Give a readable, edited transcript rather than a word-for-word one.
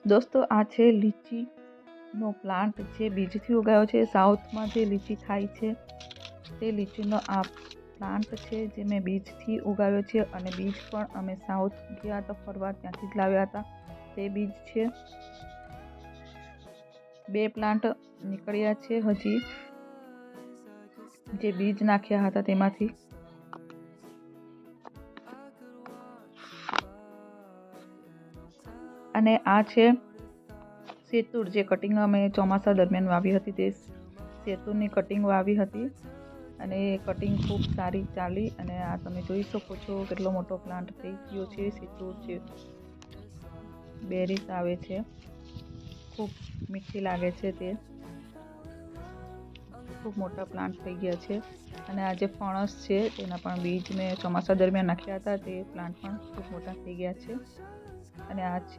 દોસ્તો આ છે લીચીનો પ્લાન્ટ જે બીજથી ઉગાયો છે। સાઉથમાં જે લીચી થાય છે તે લીચીનો આ પ્લાન્ટ છે જે મેં બીજથી ઉગાવ્યો છે અને બીજ પણ અમે સાઉથ ગયા હતા ફરવા ત્યાંથી જ લાવ્યા હતા તે બીજ છે। 2 પ્લાન્ટ નીકળ્યા છે હજી જે બીજ નાખ્યા હતા તેમાંથી। અને આ છે સેતુર જે કટિંગ અમે ચોમાસા દરમિયાન વાવી હતી તે સેતુરની કટિંગ વાવી હતી અને એ કટિંગ ખૂબ સારી ચાલી અને આ તમે જોઈ શકો છો કેટલો મોટો પ્લાન્ટ થઈ ગયો છે। સેતુર જે બેરીસ આવે છે ખૂબ મીઠી લાગે છે તે ખૂબ મોટા પ્લાન્ટ થઈ ગયા છે અને આ જે ફણસ છે તેના પણ બીજ મેં ચોમાસા દરમિયાન નાખ્યા હતા તે પ્લાન્ટ પણ ખૂબ મોટા થઈ ગયા છે। અને આ છે